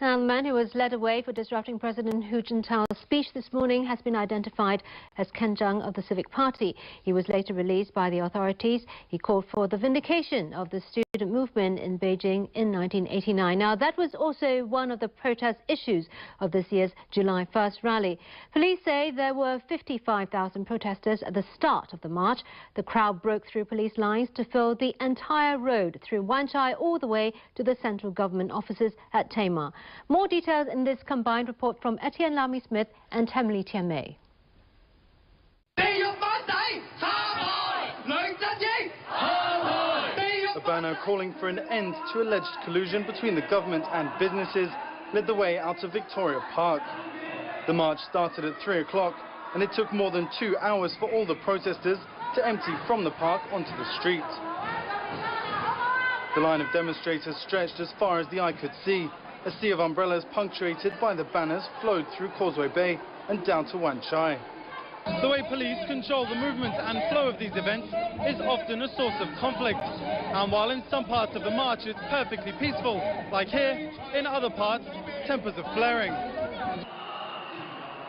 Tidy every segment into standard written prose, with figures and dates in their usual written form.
Now, the man who was led away for disrupting President Hu Jintao's speech this morning has been identified as Ken Jung of the Civic Party. He was later released by the authorities. He called for the vindication of the student movement in Beijing in 1989. Now, that was also one of the protest issues of this year's July 1st rally. Police say there were 55,000 protesters at the start of the march. The crowd broke through police lines to fill the entire road through Wan Chai all the way to the central government offices at Tamar. More details in this combined report from Etienne Lamy-Smith and Temli Tianmei. A banner calling for an end to alleged collusion between the government and businesses led the way out of Victoria Park. The march started at 3 o'clock and it took more than 2 hours for all the protesters to empty from the park onto the street. The line of demonstrators stretched as far as the eye could see. A sea of umbrellas punctuated by the banners flowed through Causeway Bay and down to Wan Chai. The way police control the movement and flow of these events is often a source of conflict. And while in some parts of the march it's perfectly peaceful, like here, in other parts, tempers are flaring.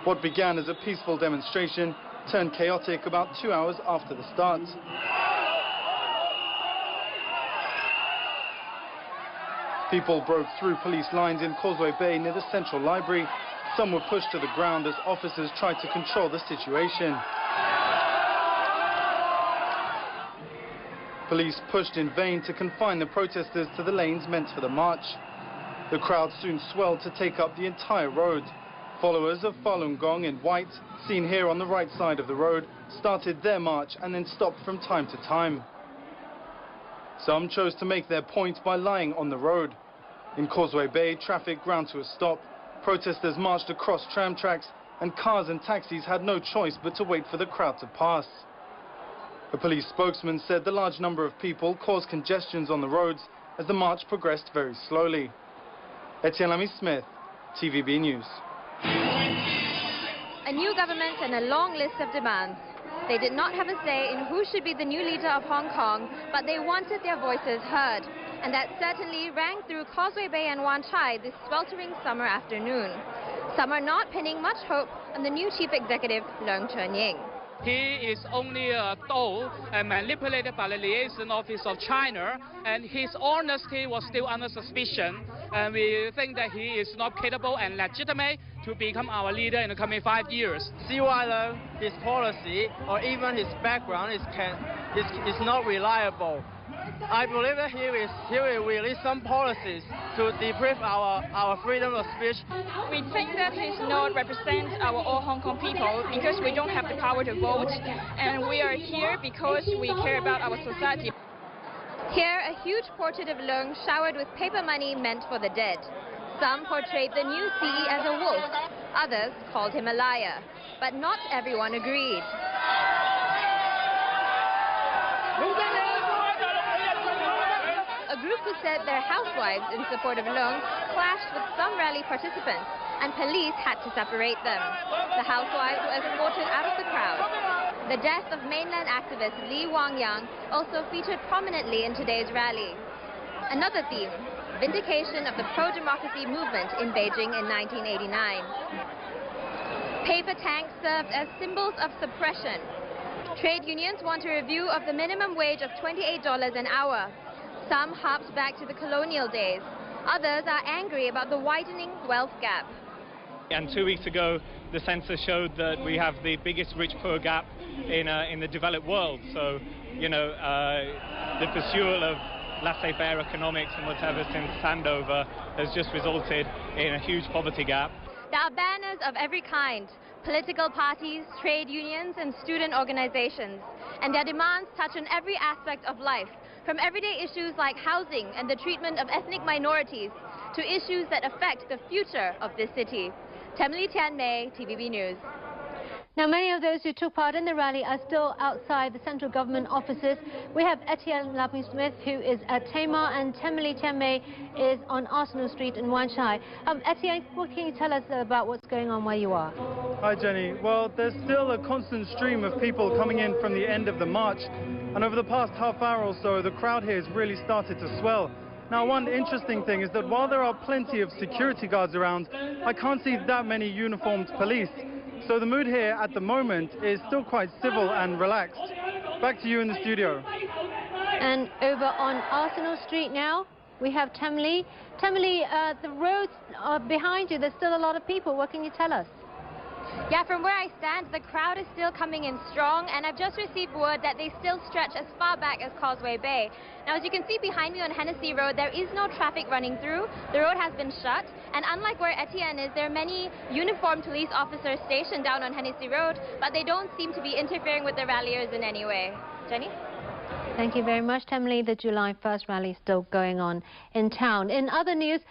What began as a peaceful demonstration turned chaotic about 2 hours after the start. People broke through police lines in Causeway Bay near the Central Library. Some were pushed to the ground as officers tried to control the situation. Police pushed in vain to confine the protesters to the lanes meant for the march. The crowd soon swelled to take up the entire road. Followers of Falun Gong in white, seen here on the right side of the road, started their march and then stopped from time to time. Some chose to make their point by lying on the road. In Causeway Bay, traffic ground to a stop. Protesters marched across tram tracks and cars and taxis had no choice but to wait for the crowd to pass. A police spokesman said the large number of people caused congestions on the roads as the march progressed very slowly. Etienne Lamy-Smith, TVB News. A new government and a long list of demands. They did not have a say in who should be the new leader of Hong Kong, but they wanted their voices heard. And that certainly rang through Causeway Bay and Wan Chai this sweltering summer afternoon. Some are not pinning much hope on the new chief executive, Leung Chun-ying. He is only a doll and manipulated by the liaison office of China, and his honesty was still under suspicion. And we think that he is not capable and legitimate to become our leader in the coming 5 years. July1, his policy or even his background is not reliable. I believe that he will release some policies to deprive our freedom of speech. We think that he does not represent our all Hong Kong people because we don't have the power to vote, and we are here because we care about our society. Here, a huge portrait of Leung showered with paper money meant for the dead. Some portrayed the new CE as a wolf, others called him a liar. But not everyone agreed. A group who said they're housewives in support of Leung clashed with some rally participants, and police had to separate them. The housewives were escorted out of the crowd. The death of mainland activist Li Wangyang also featured prominently in today's rally. Another theme, vindication of the pro-democracy movement in Beijing in 1989. Paper tanks served as symbols of suppression. Trade unions want a review of the minimum wage of $28 an hour. Some harped back to the colonial days. Others are angry about the widening wealth gap. And 2 weeks ago, the census showed that we have the biggest rich-poor gap in the developed world. So, you know, the pursuit of laissez-faire economics and whatever since Sandover has just resulted in a huge poverty gap. There are banners of every kind, political parties, trade unions and student organizations. And their demands touch on every aspect of life, from everyday issues like housing and the treatment of ethnic minorities to issues that affect the future of this city. Temli Tianmei, TVB News. Now, many of those who took part in the rally are still outside the central government offices. We have Etienne Lamy-Smith, who is at Tamar, and Temli Tianmei is on Arsenal Street in Wan Chai. Etienne, what can you tell us about what's going on where you are? Hi, Jenny. Well, there's still a constant stream of people coming in from the end of the march. And over the past half hour or so, the crowd here has really started to swell. Now, one interesting thing is that while there are plenty of security guards around, I can't see that many uniformed police. So the mood here at the moment is still quite civil and relaxed. Back to you in the studio. And over on Arsenal Street now, we have Temli. Temli, the roads are behind you. There's still a lot of people. What can you tell us? Yeah, from where I stand, the crowd is still coming in strong, and I've just received word that they still stretch as far back as Causeway Bay. Now, as you can see behind me on Hennessy Road, there is no traffic running through. The road has been shut, and unlike where Etienne is, there are many uniformed police officers stationed down on Hennessy Road, but they don't seem to be interfering with the ralliers in any way. Jenny? Thank you very much, Temli. The July 1st rally is still going on in town. In other news,